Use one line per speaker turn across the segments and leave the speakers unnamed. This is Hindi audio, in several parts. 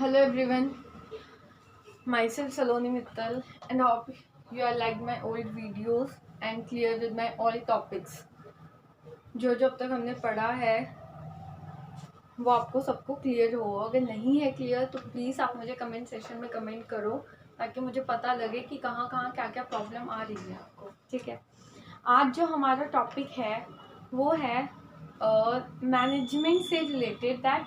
Hello everyone, myself Saloni Mittal and hope you are like my old videos and clear with my all topics. जो अब तक हमने पढ़ा है वो आपको सबको क्लियर हो। अगर नहीं है क्लियर तो प्लीज़ आप मुझे कमेंट सेक्शन में कमेंट करो ताकि मुझे पता लगे कि कहाँ कहाँ क्या क्या प्रॉब्लम आ रही है आपको। ठीक है, आज जो हमारा टॉपिक है वो है मैनेजमेंट से रिलेटेड। दैट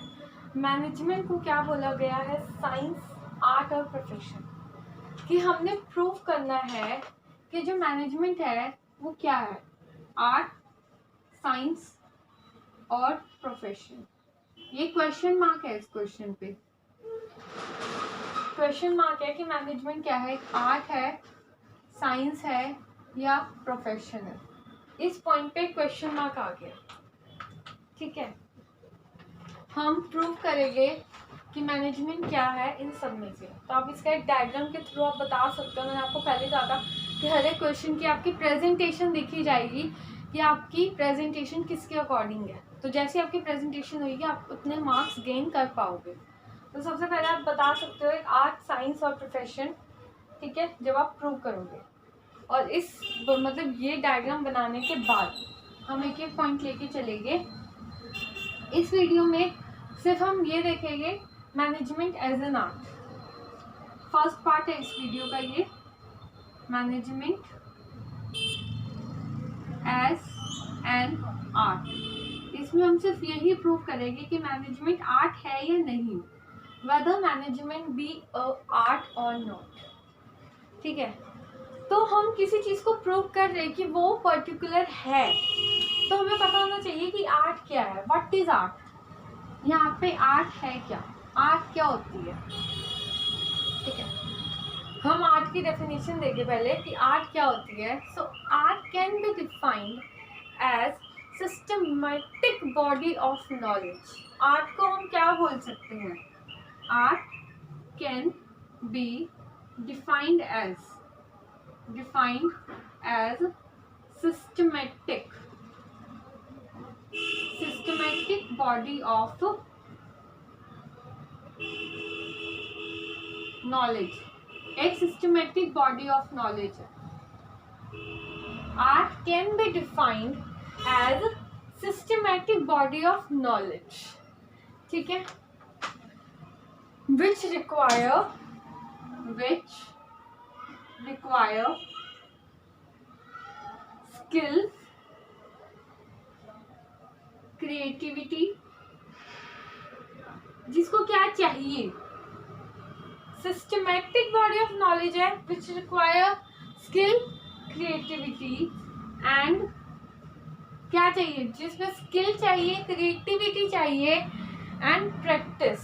मैनेजमेंट को क्या बोला गया है, साइंस, आर्ट और प्रोफेशन। कि हमने प्रूव करना है कि जो मैनेजमेंट है वो क्या है, आर्ट, साइंस और प्रोफेशन। ये क्वेश्चन मार्क है, इस क्वेश्चन पे क्वेश्चन मार्क है कि मैनेजमेंट क्या है, आर्ट है, साइंस है या प्रोफेशन है। इस पॉइंट पे क्वेश्चन मार्क आ गया। ठीक है, हम प्रूव करेंगे कि मैनेजमेंट क्या है इन सब में से। तो आप इसका एक डायग्राम के थ्रू आप बता सकते हो। मैंने आपको पहले कहा था कि हर एक क्वेश्चन की आपकी प्रेजेंटेशन देखी जाएगी कि आपकी प्रेजेंटेशन किसके अकॉर्डिंग है। तो जैसे आपकी प्रेजेंटेशन होगी आप उतने मार्क्स गेन कर पाओगे। तो सबसे पहले आप बता सकते हो एक आर्ट, साइंस और प्रोफेशन। ठीक है, जब आप प्रूव करोगे। और इस मतलब ये डायग्राम बनाने के बाद हम एक एक पॉइंट लेके चलेंगे। इस वीडियो में सिर्फ हम ये देखेंगे management as an art. First part है इस वीडियो का ये, मैनेजमेंट एज एन आर्ट। इसमें हम सिर्फ यही प्रूव करेंगे कि मैनेजमेंट आर्ट है या नहीं, whether management be a art और नॉट। ठीक है, तो हम किसी चीज़ को प्रूव कर रहे हैं कि वो पर्टिकुलर है, तो हमें पता होना चाहिए कि आर्ट क्या है, व्हाट इज आर्ट। यहाँ पे आर्ट है क्या, आर्ट क्या होती है। ठीक है, हम आर्ट की डेफिनेशन देंगे पहले कि आर्ट क्या होती है। So art can be defined as systematic body of knowledge. Art को हम क्या बोल सकते हैं, art can be defined as systematic body of knowledge। एक systematic body of knowledge है। Art can be defined as systematic body of knowledge। ठीक है, which require skill, क्रिएटिविटी। जिसको क्या चाहिए, सिस्टमैटिक बॉडी ऑफ नॉलेज है which require skill, creativity and क्या चाहिए, जिसमें स्किल चाहिए, क्रिएटिविटी चाहिए and practice.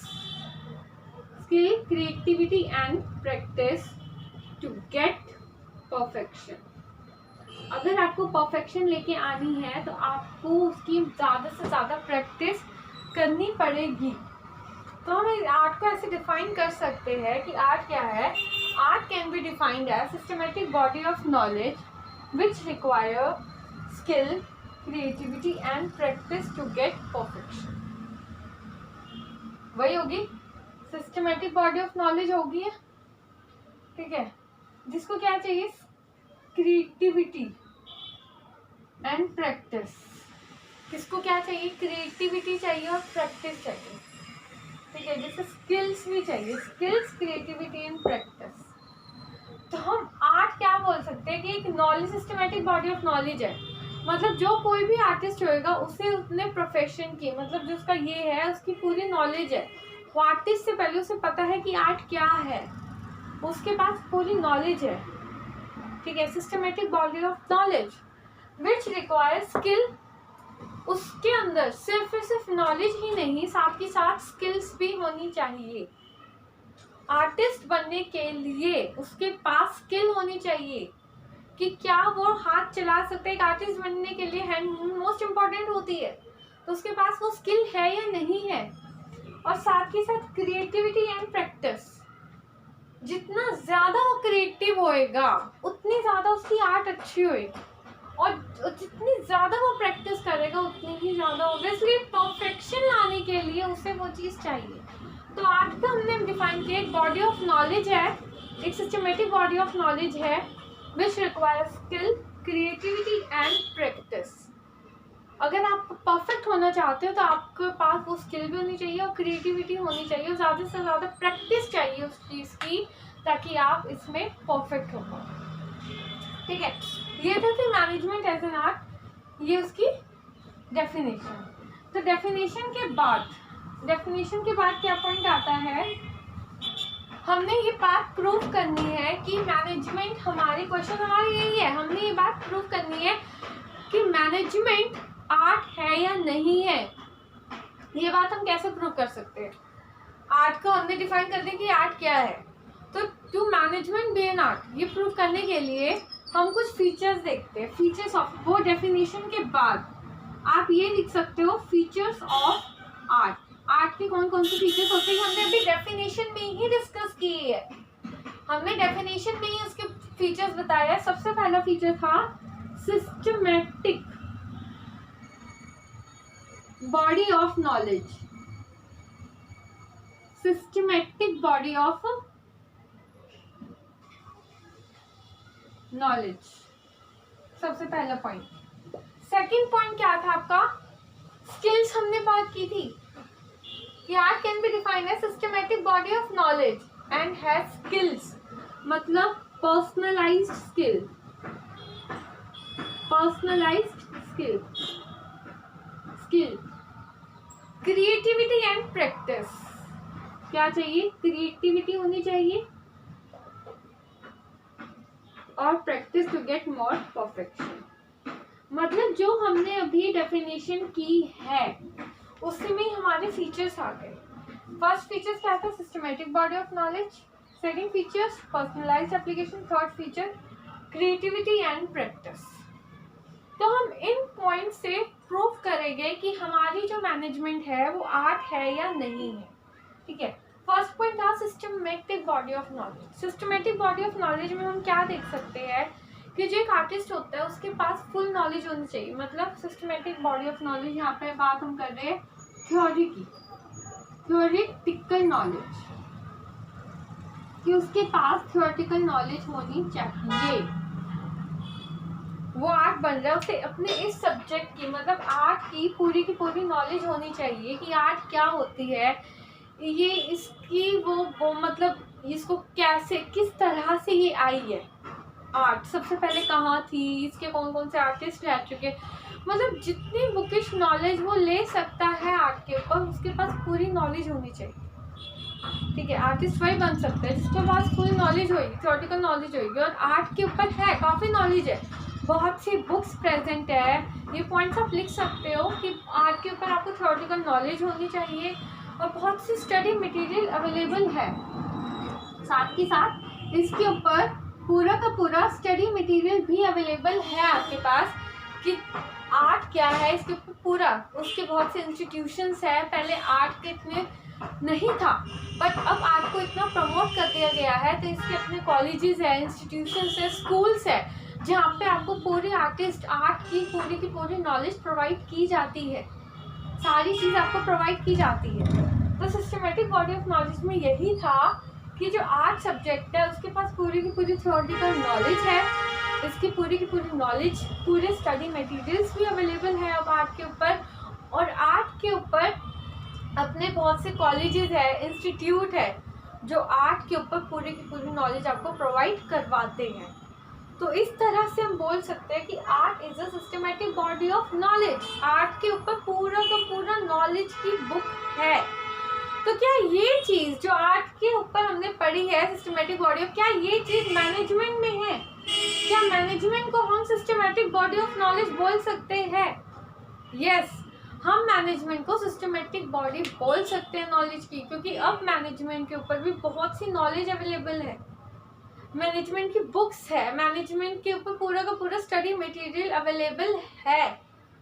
Skill, creativity and practice to get perfection. अगर आपको परफेक्शन लेके आनी है तो आपको उसकी ज़्यादा से ज़्यादा प्रैक्टिस करनी पड़ेगी। तो हम आर्ट को ऐसे डिफाइन कर सकते हैं कि आर्ट क्या है, art can be defined as systematic body of knowledge which require skill, creativity and practice to get perfection. वही होगी, सिस्टमैटिक बॉडी ऑफ नॉलेज होगी। ठीक है, जिसको क्या चाहिए, क्रिएटिविटी एंड प्रैक्टिस। किसको क्या चाहिए, क्रिएटिविटी चाहिए और प्रैक्टिस चाहिए। ठीक है, जैसे स्किल्स भी चाहिए, स्किल्स, क्रिएटिविटी एंड प्रैक्टिस। तो हम आर्ट क्या बोल सकते हैं कि एक knowledge, systematic body of knowledge है। मतलब जो कोई भी आर्टिस्ट होएगा उसे अपने प्रोफेशन की, मतलब जो उसका ये है उसकी पूरी नॉलेज है। वो आर्टिस्ट से पहले उसे पता है कि आर्ट क्या है, उसके पास पूरी नॉलेज है। ठीक है, systematic body of knowledge which require skill. उसके अंदर सिर्फ नॉलेज ही नहीं, साथ ही साथ स्किल्स भी होनी चाहिए। आर्टिस्ट बनने के लिए उसके पास स्किल होनी चाहिए कि क्या वो हाथ चला सकता है। एक आर्टिस्ट बनने के लिए हैंड मोस्ट इम्पॉर्टेंट होती है, तो उसके पास वो स्किल है या नहीं है। और साथ ही साथ क्रिएटिविटी एंड प्रैक्टिस। जितना ज़्यादा वो क्रिएटिव होएगा उतनी ज़्यादा उसकी आर्ट अच्छी होएगी, और जितनी ज़्यादा वो प्रैक्टिस करेगा उतनी ही ज़्यादा ऑब्वियसली परफेक्शन लाने के लिए उसे वो चीज़ चाहिए। तो आर्ट का हमने डिफाइन किया, एक बॉडी ऑफ नॉलेज है, एक सिस्टमेटिक बॉडी ऑफ नॉलेज है which require skill, creativity and practice. अगर आप परफेक्ट होना चाहते हो तो आपके पास वो स्किल भी होनी चाहिए और क्रिएटिविटी होनी चाहिए और ज़्यादा से ज़्यादा प्रैक्टिस चाहिए उस चीज़ की, ताकि आप इसमें परफेक्ट हो पाओ। ठीक है, ये था कि मैनेजमेंट एज एन आर्ट, ये उसकी डेफिनेशन। तो डेफिनेशन के बाद क्या पॉइंट आता है, हमने ये बात प्रूव करनी है कि मैनेजमेंट, हमारी क्वेश्चन हमारी यही है, हमने ये बात प्रूव करनी है कि मैनेजमेंट आर्ट है या नहीं है। ये बात हम कैसे प्रूव कर सकते हैं? आर्ट को हमने डिफाइन कर दिया कि आर्ट क्या है, तो to management be an art, ये प्रूव करने के लिए हम कुछ फीचर्स देखते हैं। फीचर्स ऑफ, वो डेफिनेशन के बाद आप ये लिख सकते हो फीचर्स ऑफ आर्ट। आर्ट के कौन कौन से फीचर्स होते हैं हमने अभी डेफिनेशन में ही डिस्कस किए है। हमने डेफिनेशन में ही उसके फीचर्स बताया। सबसे पहला फीचर था systematic body of knowledge, systematic body of knowledge, सबसे पहला पॉइंट। सेकंड पॉइंट क्या था आपका? स्किल्स हमने बात की थी कि art can be defined as systematic body of knowledge and has skills, मतलब personalised skill, skill, creativity and practice. क्या चाहिए? क्रिएटिविटी होनी चाहिए और practice to get more perfection. मतलब जो हमने अभी डेफिनेशन की है उसमें हमारे फीचर्स आ गए। फर्स्ट फीचर्स क्या था? Systematic body of knowledge. Second features personalised application. Third feature creativity and practice. तो हम इन पॉइंट से प्रूव करेंगे कि हमारी जो मैनेजमेंट है वो आर्ट है या नहीं है। ठीक है, फर्स्ट पॉइंट था systematic body of knowledge. Systematic body of knowledge में हम क्या देख सकते हैं कि जो एक आर्टिस्ट होता है उसके पास फुल नॉलेज होनी चाहिए। मतलब सिस्टमैटिक बॉडी ऑफ नॉलेज, यहाँ पे बात हम कर रहे हैं थ्योरी की, थ्योरेटिकल नॉलेज, कि उसके पास थ्योरेटिकल नॉलेज होनी चाहिए। वो आर्ट बन रहा है, उसे अपने इस सब्जेक्ट की, मतलब आर्ट की पूरी नॉलेज होनी चाहिए कि आर्ट क्या होती है, ये इसकी वो मतलब इसको कैसे, किस तरह से ये आई है आर्ट, सबसे पहले कहाँ थी, इसके कौन कौन से आर्टिस्ट रह चुके, मतलब जितनी बुकिश नॉलेज वो ले सकता है आर्ट के ऊपर, उसके पास पूरी नॉलेज होनी चाहिए। ठीक है, आर्टिस्ट वही बन सकता है जिसके पास फुल नॉलेज होगी, थ्योरेटिकल नॉलेज होगी। और आर्ट के ऊपर है काफ़ी नॉलेज है, बहुत सी बुक्स प्रेजेंट है। ये पॉइंट्स आप लिख सकते हो कि आर्ट के ऊपर आपको थ्योरेटिकल नॉलेज होनी चाहिए और बहुत सी स्टडी मटेरियल अवेलेबल है। साथ ही साथ इसके ऊपर पूरा का पूरा स्टडी मटेरियल भी अवेलेबल है आपके पास कि आर्ट क्या है, इसके ऊपर पूरा, उसके बहुत से इंस्टीट्यूशंस है। पहले आर्ट के इतने नहीं था, बट अब आर्ट को इतना प्रमोट कर दिया गया है, तो इसके अपने कॉलेजेस है, इंस्टीट्यूशंस है, स्कूल्स है, जहाँ पे आपको पूरे आर्टिस्ट आर्ट की पूरी नॉलेज प्रोवाइड की जाती है, सारी चीज़ आपको प्रोवाइड की जाती है। तो सिस्टमैटिक बॉडी ऑफ नॉलेज में यही था कि जो आर्ट सब्जेक्ट है उसके पास पूरी की पूरी थ्योरेटिकल नॉलेज है, इसकी पूरी की पूरी नॉलेज, पूरे स्टडी मटेरियल्स भी अवेलेबल है अब आर्ट के ऊपर, और आर्ट के ऊपर अपने बहुत से कॉलेजेस है, इंस्टीट्यूट है जो आर्ट के ऊपर पूरी की पूरी नॉलेज आपको प्रोवाइड करवाते हैं। तो इस तरह से हम बोल सकते हैं कि art is a systematic body of knowledge. Art के ऊपर पूरा का पूरा नॉलेज की बुक है। तो क्या ये चीज़ जो आर्ट के ऊपर हमने पढ़ी है सिस्टमैटिक बॉडी ऑफ, क्या ये चीज़ मैनेजमेंट में है? क्या मैनेजमेंट को हम सिस्टमैटिक बॉडी ऑफ नॉलेज बोल सकते हैं? यस, हम मैनेजमेंट को सिस्टमैटिक बॉडी बोल सकते हैं नॉलेज की, क्योंकि अब मैनेजमेंट के ऊपर भी बहुत सी नॉलेज अवेलेबल है, मैनेजमेंट की बुक्स है, मैनेजमेंट के ऊपर पूरा का पूरा स्टडी मटेरियल अवेलेबल है।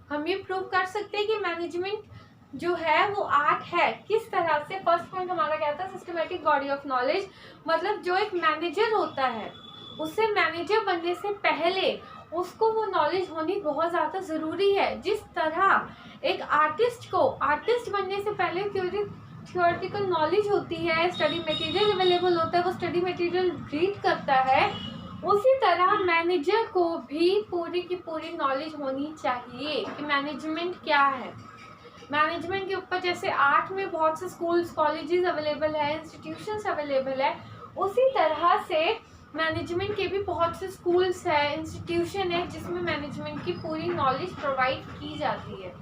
हम ये प्रूव कर सकते हैं कि मैनेजमेंट जो है वो आर्ट है। किस तरह से? फर्स्ट पॉइंट हमारा क्या था? सिस्टमैटिक बॉडी ऑफ नॉलेज, मतलब जो एक मैनेजर होता है उसे मैनेजर बनने से पहले उसको वो नॉलेज होनी बहुत ज़्यादा ज़रूरी है। जिस तरह एक आर्टिस्ट को आर्टिस्ट बनने से पहले थियोरेटिकल नॉलेज होती है, स्टडी मटेरियल अवेलेबल होता है, वो स्टडी मटेरियल रीड करता है, उसी तरह मैनेजर को भी पूरी की पूरी नॉलेज होनी चाहिए कि मैनेजमेंट क्या है। मैनेजमेंट के ऊपर जैसे आर्ट में बहुत से स्कूल्स कॉलेजेस अवेलेबल है, इंस्टीट्यूशंस अवेलेबल है, उसी तरह से मैनेजमेंट के भी बहुत से स्कूल्स है, इंस्टीट्यूशन है, जिसमें मैनेजमेंट की पूरी नॉलेज प्रोवाइड की जाती है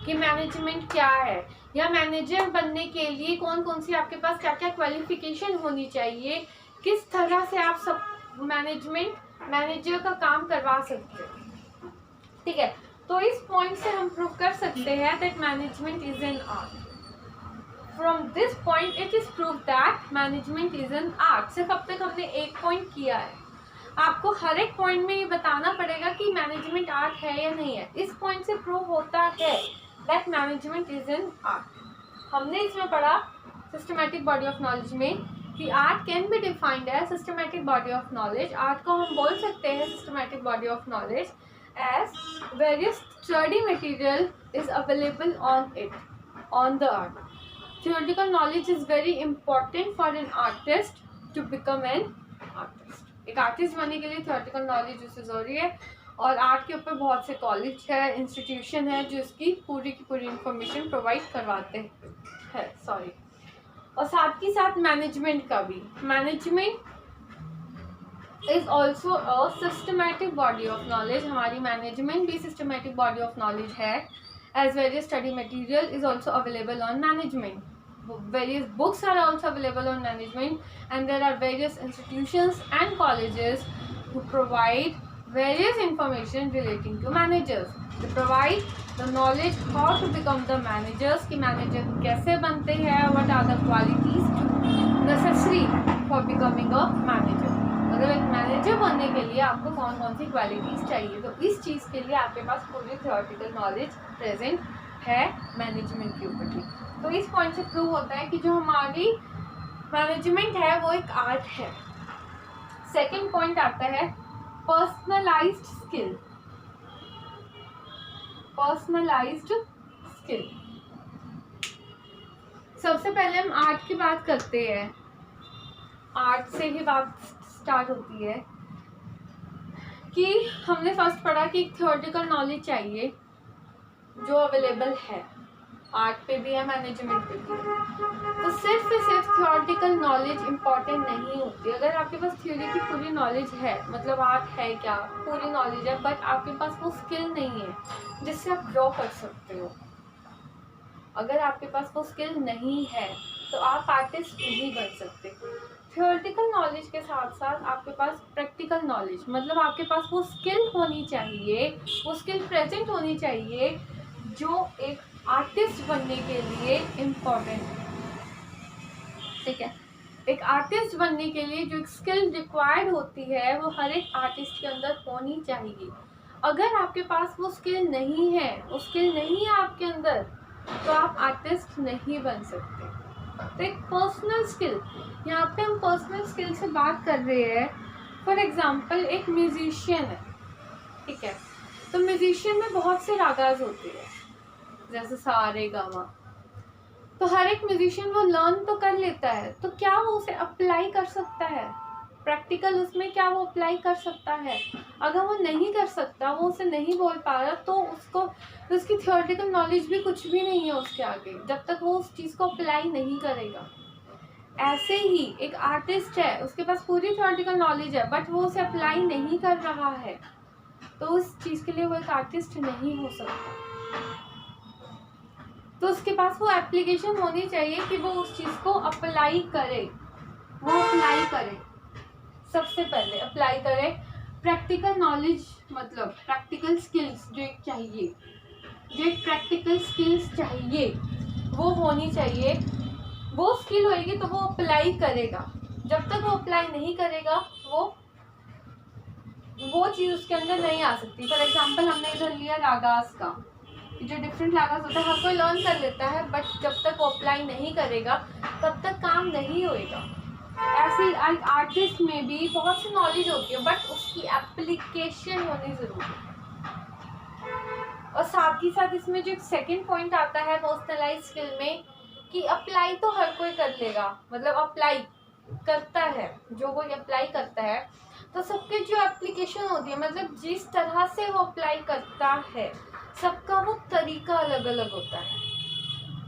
कि मैनेजमेंट क्या है, या मैनेजर बनने के लिए कौन कौन सी आपके पास क्या क्या क्वालिफिकेशन होनी चाहिए, किस तरह से आप सब मैनेजर का काम करवा सकते हैं। ठीक है, तो इस पॉइंट से हम प्रूव कर सकते हैं that management is an art. From this point it is prove that management is an art. सिर्फ अब तक हमने एक पॉइंट किया है, आपको हर एक पॉइंट में ये बताना पड़ेगा कि मैनेजमेंट आर्ट है या नहीं है। इस पॉइंट से प्रूव होता है that management is an art. हमने इसमें पढ़ा सिस्टमैटिक बॉडी ऑफ नॉलेज में कि art can be defined as systematic body of knowledge. Art को हम बोल सकते हैं systematic body of knowledge as various study material is available on the art. Theoretical knowledge is very important for an artist to become an artist. एक आर्टिस्ट बनने के लिए theoretical knowledge उससे ज़रूरी है, और आर्ट के ऊपर बहुत से कॉलेज है, इंस्टीट्यूशन है जो इसकी पूरी की पूरी इंफॉर्मेशन प्रोवाइड करवाते हैं। और साथ ही साथ मैनेजमेंट का भी, management is also a systematic body of knowledge। हमारी मैनेजमेंट भी systematic body of knowledge है, as various study material is also available on management. Various books are also available on management, and there are various institutions and colleges who provide various information relating to managers. They provide the knowledge how to become the managers, कि manager कैसे बनते हैं, what are the qualities necessary for becoming a manager। अगर एक मैनेजर बनने के लिए आपको कौन कौन सी क्वालिटीज़ चाहिए, तो इस चीज़ के लिए आपके पास पूरी थियोरेटिकल नॉलेज प्रेजेंट है मैनेजमेंट के ऊपर की। तो इस पॉइंट से प्रूव होता है कि जो हमारी मैनेजमेंट है वो एक आर्ट है। सेकंड पॉइंट आता है पर्सनलाइज्ड स्किल। पर्सनलाइज्ड स्किल, सबसे पहले हम आर्ट की बात करते हैं। आर्ट से ही बात स्टार्ट होती है कि हमने फर्स्ट पढ़ा कि एक थियोरेटिकल नॉलेज चाहिए जो अवेलेबल है, आर्ट पे भी है, मैनेजमेंट पे भी है। तो सिर्फ थियोरेटिकल नॉलेज इम्पॉर्टेंट नहीं होती। अगर आपके पास थ्योरी की पूरी नॉलेज है, मतलब आर्ट है क्या, पूरी नॉलेज है, बट आपके पास वो स्किल नहीं है जिससे आप ड्रॉ कर सकते हो, अगर आपके पास वो स्किल नहीं है तो आप आर्टिस्ट नहीं बन सकते। थियोरेटिकल नॉलेज के साथ साथ आपके पास प्रैक्टिकल नॉलेज, मतलब आपके पास वो स्किल होनी चाहिए, वो स्किल प्रेजेंट होनी चाहिए जो एक आर्टिस्ट बनने के लिए इम्पोर्टेंट है। ठीक है, एक आर्टिस्ट बनने के लिए जो स्किल रिक्वायर्ड होती है वो हर एक आर्टिस्ट के अंदर होनी चाहिए। अगर आपके पास वो स्किल नहीं है, वो स्किल नहीं है आपके अंदर, तो आप आर्टिस्ट नहीं बन सकते। तो एक पर्सनल स्किल, यहाँ पे हम पर्सनल स्किल से बात कर रहे हैं। फॉर एग्जांपल एक म्यूजिशियन है, ठीक है, तो म्यूजिशियन में बहुत से रागाज होते हैं, जैसे सा रे गा मा। तो हर एक म्यूजिशियन वो लर्न तो कर लेता है, तो क्या वो उसे अप्लाई कर सकता है प्रैक्टिकल, उसमें क्या वो अप्लाई कर सकता है? अगर वो नहीं कर सकता, वो उसे नहीं बोल पा रहा, तो उसकी थियोरेटिकल नॉलेज भी कुछ भी नहीं है उसके आगे, जब तक वो उस चीज़ को अप्लाई नहीं करेगा। ऐसे ही एक आर्टिस्ट है, उसके पास पूरी थियोरेटिकल नॉलेज है बट वो उसे अप्लाई नहीं कर रहा है, तो उस चीज़ के लिए वो एक आर्टिस्ट नहीं हो सकता। तो उसके पास वो एप्लीकेशन होनी चाहिए कि वो उस चीज़ को अप्लाई करे, वो अप्लाई करे, सबसे पहले अप्लाई करे। प्रैक्टिकल नॉलेज मतलब प्रैक्टिकल स्किल्स जो एक चाहिए, जो एक प्रैक्टिकल स्किल्स चाहिए वो होनी चाहिए। वो स्किल होएगी तो वो अप्लाई करेगा, जब तक वो अप्लाई नहीं करेगा वो चीज़ उसके अंदर नहीं आ सकती। फॉर एग्जांपल हमने इधर लिया रागास का, जो डिफरेंट रागास होता है हर कोई लर्न कर लेता है, बट जब तक वो अप्लाई नहीं करेगा तब तक काम नहीं होएगा। ऐसे ही आर्टिस्ट में भी बहुत सी नॉलेज होती है, बट उसकी एप्लीकेशन होनी जरूरी है। और साथ ही साथ इसमें जो सेकंड पॉइंट आता है पर्सनलाइज स्किल में, कि अप्लाई तो हर कोई कर लेगा, मतलब अप्लाई करता है, जो कोई अप्लाई करता है तो सबके जो एप्लीकेशन होती है, मतलब जिस तरह से वो अप्लाई करता है सबका वो तरीका अलग अलग होता है।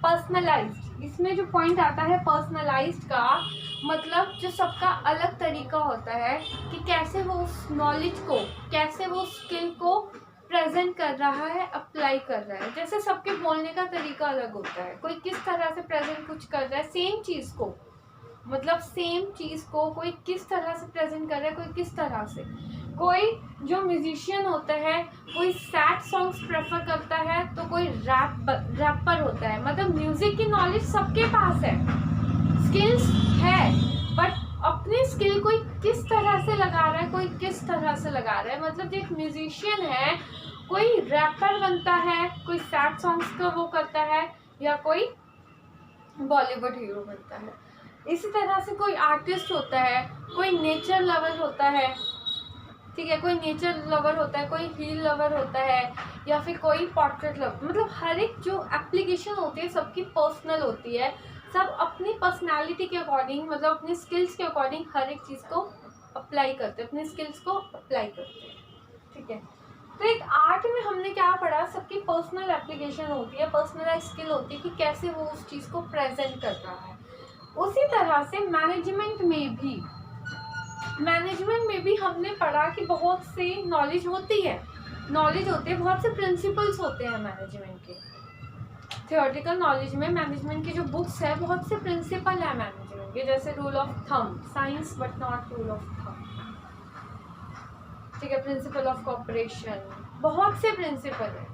पर्सनलाइज्ड, इसमें जो पॉइंट आता है पर्सनलाइज्ड का मतलब जो सबका अलग तरीका होता है कि कैसे वो उस नॉलेज को, कैसे वो स्किल को प्रेजेंट कर रहा है, अप्लाई कर रहा है। जैसे सबके बोलने का तरीका अलग होता है, कोई किस तरह से प्रेजेंट कुछ कर रहा है, सेम चीज़ को, मतलब सेम चीज़ को कोई किस तरह से प्रेजेंट कर रहा है, कोई किस तरह से। कोई जो म्यूजिशियन होता है कोई सैड सॉन्ग्स प्रेफर करता है, तो कोई रैपर होता है। मतलब म्यूजिक की नॉलेज सबके पास है, स्किल्स है, बट अपनी स्किल कोई किस तरह से लगा रहा है, कोई किस तरह से लगा रहा है। मतलब एक म्यूजिशियन है, कोई रैपर बनता है, कोई सैड सॉन्ग्स का वो करता है, या कोई बॉलीवुड हीरो बनता है। इसी तरह से कोई आर्टिस्ट होता है, कोई नेचर लवर होता है, ठीक है, कोई नेचर लवर होता है, कोई हील लवर होता है, या फिर कोई पोर्ट्रेट लवर। मतलब हर एक जो एप्लीकेशन होती है सबकी पर्सनल होती है, सब अपनी पर्सनालिटी के अकॉर्डिंग, मतलब अपनी स्किल्स के अकॉर्डिंग हर एक चीज़ को अप्लाई करते हैं, अपनी स्किल्स को अप्लाई करते हैं, ठीक है। तो एक आर्ट में हमने क्या पढ़ा, सबकी पर्सनल एप्लीकेशन होती है, पर्सनलाइज स्किल होती है कि कैसे वो उस चीज़ को प्रेजेंट कर रहा है। उसी तरह से मैनेजमेंट में भी हमने पढ़ा कि बहुत से नॉलेज होती है, बहुत से प्रिंसिपल्स होते हैं मैनेजमेंट के। थियोरेटिकल नॉलेज में मैनेजमेंट की जो बुक्स है बहुत से प्रिंसिपल है मैनेजमेंट के, जैसे rule of thumb, science but not rule of thumb, ठीक है, प्रिंसिपल ऑफ कॉपरेशन, बहुत से प्रिंसिपल है।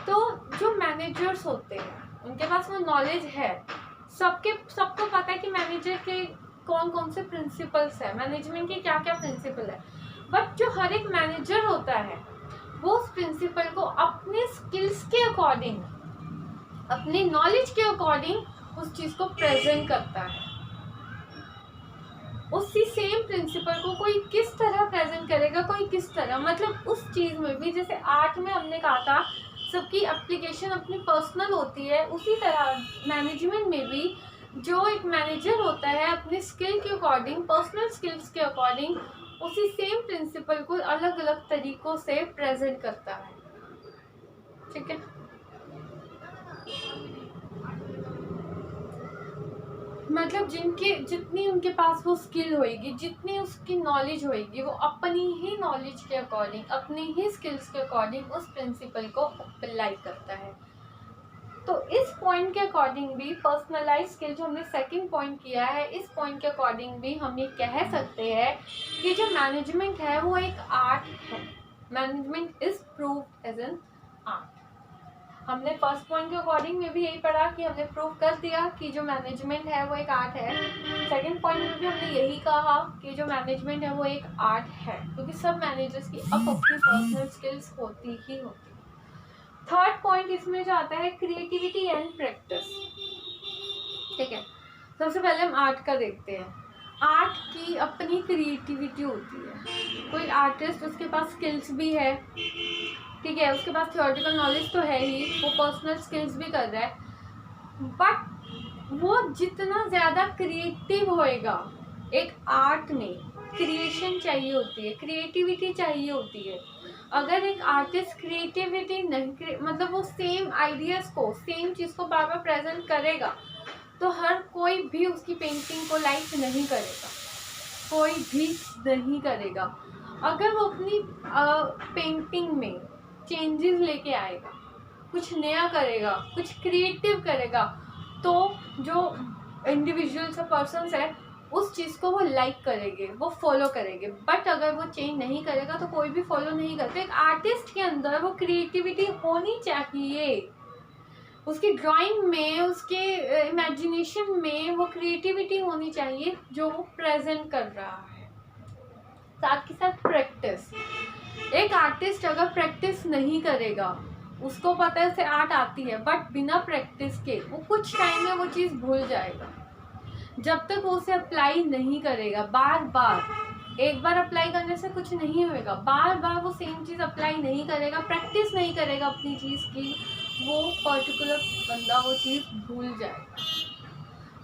तो जो मैनेजर्स होते हैं उनके पास वो नॉलेज है, सबको पता है कि मैनेजर के कौन कौन से प्रिंसिपल्स है, मैनेजमेंट के क्या क्या प्रिंसिपल है। बट जो हर एक मैनेजर होता है वो उस प्रिंसिपल को अपने स्किल्स के अकॉर्डिंग, अपनी नॉलेज के अकॉर्डिंग उस चीज़ को प्रेजेंट करता है। उसी सेम प्रिंसिपल को कोई किस तरह प्रेजेंट करेगा, कोई किस तरह, मतलब उस चीज़ में भी जैसे आर्ट में हमने कहा था सबकी एप्लीकेशन अपनी पर्सनल होती है, उसी तरह मैनेजमेंट में भी जो एक मैनेजर होता है अपने स्किल के अकॉर्डिंग, पर्सनल स्किल्स के अकॉर्डिंग उसी सेम प्रिंसिपल को अलग अलग तरीक़ों से प्रेजेंट करता है, ठीक है। मतलब जितनी उनके पास वो स्किल होएगी, जितनी उसकी नॉलेज होएगी, वो अपनी ही नॉलेज के अकॉर्डिंग, अपनी ही स्किल्स के अकॉर्डिंग उस प्रिंसिपल को अप्लाई करता है। तो इस पॉइंट के अकॉर्डिंग भी पर्सनलाइज स्किल जो हमने सेकंड पॉइंट किया है, इस पॉइंट के अकॉर्डिंग भी हम ये कह सकते हैं कि जो मैनेजमेंट है वो एक आर्ट है। Management is proved as an art. हमने फर्स्ट पॉइंट के अकॉर्डिंग में भी यही पढ़ा कि हमने प्रूव कर दिया कि जो मैनेजमेंट है वो एक आर्ट है। सेकंड पॉइंट में भी हमने यही कहा कि जो मैनेजमेंट है वो एक आर्ट है, क्योंकि सब मैनेजर्स की अपनी पर्सनल स्किल्स होती ही होती। थर्ड पॉइंट इसमें जो आता है क्रिएटिविटी एंड प्रैक्टिस, ठीक है। सबसे पहले हम आर्ट का देखते हैं। आर्ट की अपनी क्रिएटिविटी होती है। कोई आर्टिस्ट, उसके पास स्किल्स भी है, ठीक है, उसके पास थियोरेटिकल नॉलेज तो है ही, वो पर्सनल स्किल्स भी कर रहा है, बट वो जितना ज़्यादा क्रिएटिव होएगा, एक आर्ट में क्रिएशन चाहिए होती है, क्रिएटिविटी चाहिए होती है। अगर एक आर्टिस्ट क्रिएटिविटी नहीं, मतलब वो सेम आइडियाज़ को, सेम चीज़ को बार बार प्रेजेंट करेगा, तो हर कोई भी उसकी पेंटिंग को लाइक नहीं करेगा, कोई भी नहीं करेगा। अगर वो अपनी पेंटिंग में चेंजेस लेके आएगा, कुछ नया करेगा, कुछ क्रिएटिव करेगा, तो जो इंडिविजुअल्स और पर्सन्स है उस चीज़ को वो लाइक करेंगे, वो फॉलो करेंगे। बट अगर वो चेंज नहीं करेगा तो कोई भी फॉलो नहीं करता। एक आर्टिस्ट के अंदर वो क्रिएटिविटी होनी चाहिए, उसकी ड्राइंग में, उसके इमेजिनेशन में वो क्रिएटिविटी होनी चाहिए जो वो प्रेजेंट कर रहा है। साथ ही साथ प्रैक्टिस। एक आर्टिस्ट अगर प्रैक्टिस नहीं करेगा, उसको पता है उसे आर्ट आती है, बट बिना प्रैक्टिस के वो कुछ टाइम में वो चीज़ भूल जाएगा। जब तक वो उसे अप्लाई नहीं करेगा, बार बार एक बार अप्लाई करने से कुछ नहीं होएगा, बार बार वो सेम चीज़ अप्लाई नहीं करेगा, प्रैक्टिस नहीं करेगा अपनी चीज़ की, वो पर्टिकुलर बंदा वो चीज़ भूल जाएगा।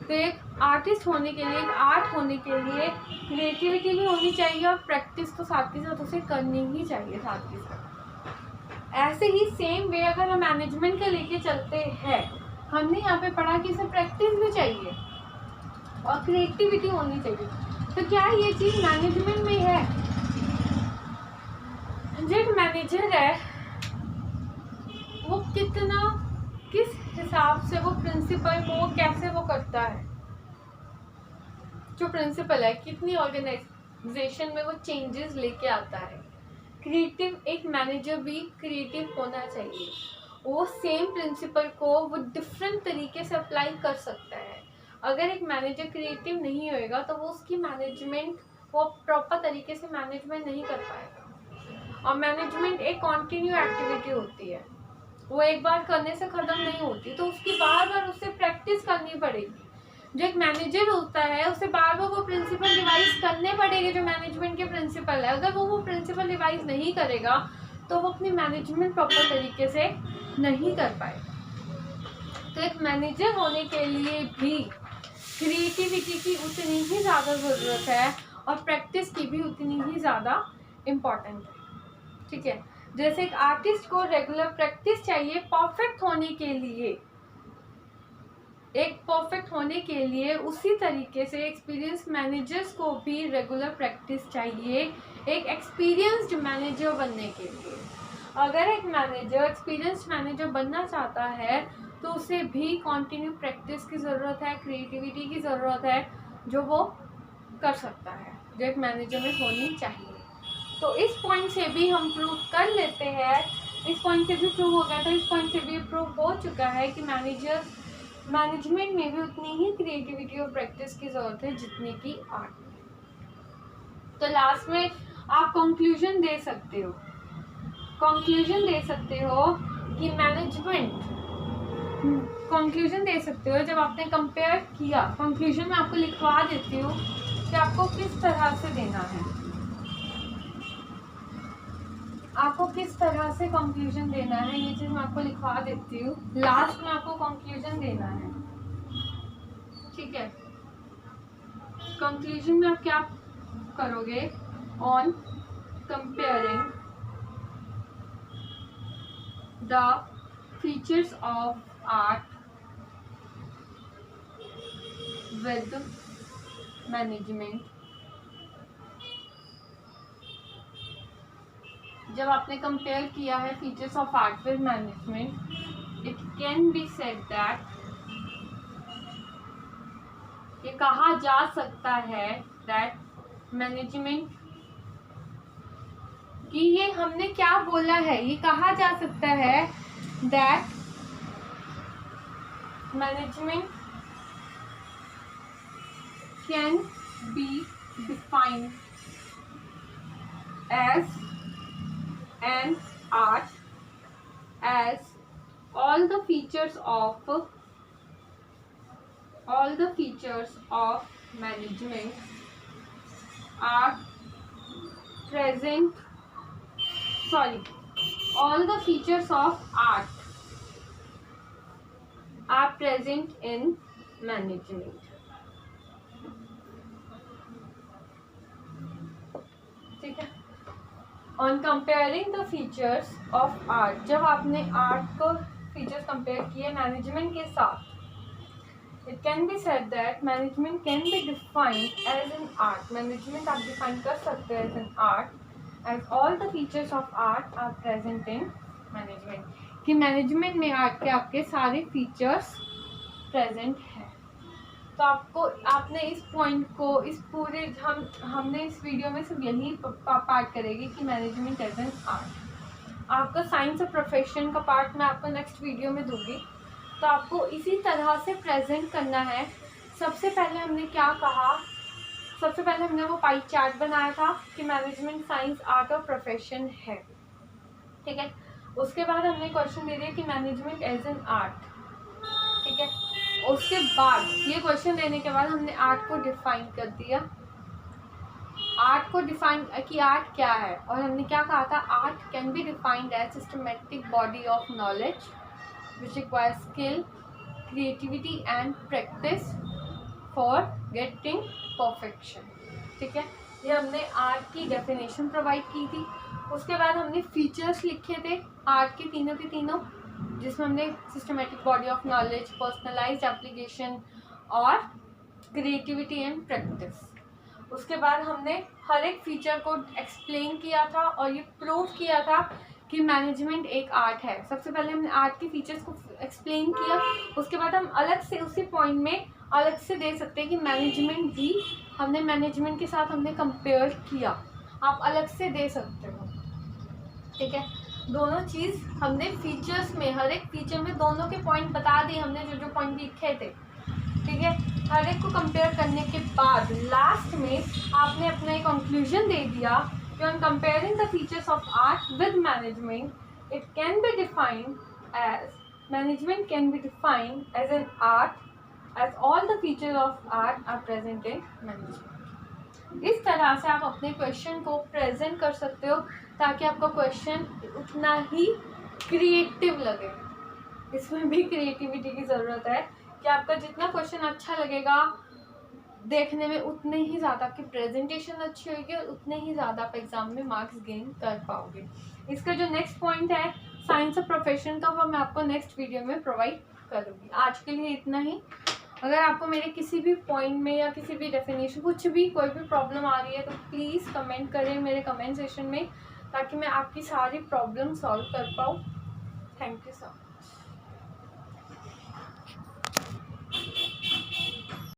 तो एक आर्टिस्ट होने के लिए, एक आर्ट होने के लिए क्रिएटिविटी भी होनी चाहिए और प्रैक्टिस तो साथ के साथ उसे करनी ही चाहिए साथ के साथ। ऐसे ही सेम वे अगर हम मैनेजमेंट के लेके चलते हैं, हमने यहाँ पे पढ़ा कि इसे प्रैक्टिस भी चाहिए और क्रिएटिविटी होनी चाहिए। तो क्या ये चीज़ मैनेजमेंट में है? जो एक मैनेजर है वो किस हिसाब से वो प्रिंसिपल को कैसे वो करता है, जो प्रिंसिपल है कितनी ऑर्गेनाइजेशन में वो चेंजेस लेके आता है। क्रिएटिव एक मैनेजर भी क्रिएटिव होना चाहिए, वो सेम प्रिंसिपल को वो डिफरेंट तरीके से अप्लाई कर सकता है। अगर एक मैनेजर क्रिएटिव नहीं होएगा तो वो उसकी मैनेजमेंट वो प्रॉपर तरीके से मैनेजमेंट नहीं कर पाएगा। और मैनेजमेंट एक कॉन्टिन्यू एक्टिविटी होती है, वो एक बार करने से ख़त्म नहीं होती, तो उसकी बार बार उससे प्रैक्टिस करनी पड़ेगी। जो एक मैनेजर होता है उसे बार बार वो प्रिंसिपल रिवाइज करने पड़ेंगे जो मैनेजमेंट के प्रिंसिपल है। अगर वो प्रिंसिपल रिवाइज नहीं करेगा तो वो अपनी मैनेजमेंट प्रॉपर तरीके से नहीं कर पाएगा। तो एक मैनेजर होने के लिए भी क्रिएटिविटी की उतनी ही ज़्यादा ज़रूरत है और प्रैक्टिस की भी उतनी ही ज़्यादा इम्पॉर्टेंट है। ठीक है, जैसे एक आर्टिस्ट को रेगुलर प्रैक्टिस चाहिए परफेक्ट होने के लिए, एक परफेक्ट होने के लिए उसी तरीके से एक्सपीरियंस मैनेजर्स को भी रेगुलर प्रैक्टिस चाहिए एक एक्सपीरियंस्ड मैनेजर बनने के लिए। अगर एक मैनेजर एक्सपीरियंस्ड मैनेजर बनना चाहता है तो उसे भी कंटिन्यू प्रैक्टिस की ज़रूरत है, क्रिएटिविटी की ज़रूरत है, जो वो कर सकता है, जो एक मैनेजर में होनी चाहिए। तो इस पॉइंट से भी हम प्रूव कर लेते हैं, इस पॉइंट से भी प्रूव हो गया था, इस पॉइंट से भी प्रूव हो चुका है कि मैनेजमेंट में भी उतनी ही क्रिएटिविटी और प्रैक्टिस की ज़रूरत है जितनी कि आर्ट में। तो लास्ट में आप कंक्लूजन दे सकते हो, कि मैनेजमेंट कंक्लूजन दे सकते हो जब आपने कंपेयर किया। कंक्लूजन में आपको लिखवा देती हूँ कि आपको किस तरह से देना है, आपको किस तरह से कंक्लूजन देना है, ये चीज़ मैं आपको लिखवा देती हूँ। लास्ट में आपको कंक्लूजन देना है, ठीक है। कंक्लूजन में आप क्या करोगे? On comparing the features of art with management, जब आपने कंपेयर किया है features of art with management, it can be said that, ये कहा जा सकता है दैट मैनेजमेंट कि ये हमने क्या बोला है, ये कहा जा सकता है that management can be defined as an art as all the features of management are present, all the features of art are present in management. ठीक है। On comparing the features of art, जब आपने आर्ट को फीचर्स कंपेयर किए मैनेजमेंट के साथ, it can be said that management can be defined as an art, management आप डिफाइन कर सकते हैं as an art as all the features of art are present in management, कि मैनेजमेंट में आर्ट के आपके सारे फीचर्स प्रेजेंट हैं। तो आपने इस पॉइंट को इस पूरे हमने इस वीडियो में सिर्फ यही पार्ट करेगी कि मैनेजमेंट एज एन आर्ट। आपका साइंस और प्रोफेशन का पार्ट मैं आपको नेक्स्ट वीडियो में दूंगी। तो आपको इसी तरह से प्रेजेंट करना है। सबसे पहले हमने क्या कहा, सबसे पहले हमने वो पाई चार्ट बनाया था कि मैनेजमेंट साइंस आर्ट और प्रोफेशन है, ठीक है। उसके बाद हमने क्वेश्चन दे दिया कि मैनेजमेंट एज एन आर्ट, ठीक है। उसके बाद ये क्वेश्चन देने के बाद हमने आर्ट को डिफाइन कर दिया, आर्ट को डिफाइन कि आर्ट क्या है, और हमने क्या कहा था, art can be defined as systematic body of knowledge which requires skill, creativity and practice for getting perfection. ठीक है, ये हमने आर्ट की डेफिनेशन प्रोवाइड की थी। उसके बाद हमने फीचर्स लिखे थे आर्ट के तीनों, जिसमें हमने systematic body of knowledge, personalised application और क्रिएटिविटी एंड प्रैक्टिस। उसके बाद हमने हर एक फीचर को एक्सप्लेन किया था और ये प्रूव किया था कि मैनेजमेंट एक आर्ट है। सबसे पहले हमने आर्ट के फीचर्स को एक्सप्लेन किया, उसके बाद हम अलग से उसी पॉइंट में अलग से दे सकते हैं कि मैनेजमेंट भी, हमने मैनेजमेंट के साथ हमने कंपेयर किया, आप अलग से दे सकते हो। ठीक है, दोनों चीज़ हमने फीचर्स में, हर एक फीचर में दोनों के पॉइंट बता दिए हमने, जो पॉइंट लिखे थे। ठीक है, हर एक को कंपेयर करने के बाद लास्ट में आपने अपना एक कंक्लूजन दे दिया कि on comparing the features of art with management, it can be defined as, management can be defined as an art as all the features of art are present in management। इस तरह से आप अपने क्वेश्चन को प्रेजेंट कर सकते हो ताकि आपका क्वेश्चन उतना ही क्रिएटिव लगे। इसमें भी क्रिएटिविटी की ज़रूरत है कि आपका जितना क्वेश्चन अच्छा लगेगा देखने में, उतने ही ज़्यादा आपकी प्रेजेंटेशन अच्छी होगी और उतने ही ज़्यादा आप एग्ज़ाम में मार्क्स गेन कर पाओगे। इसका जो नेक्स्ट पॉइंट है साइंस ऑफ प्रोफेशन का, वो मैं आपको नेक्स्ट वीडियो में प्रोवाइड करूँगी। आज के लिए इतना ही। अगर आपको मेरे किसी भी पॉइंट में या किसी भी डेफिनेशन, कुछ भी, कोई भी प्रॉब्लम आ रही है तो प्लीज़ कमेंट करें मेरे कमेंट सेशन में, ताकि मैं आपकी सारी प्रॉब्लम सॉल्व कर पाऊँ। Thank you so much.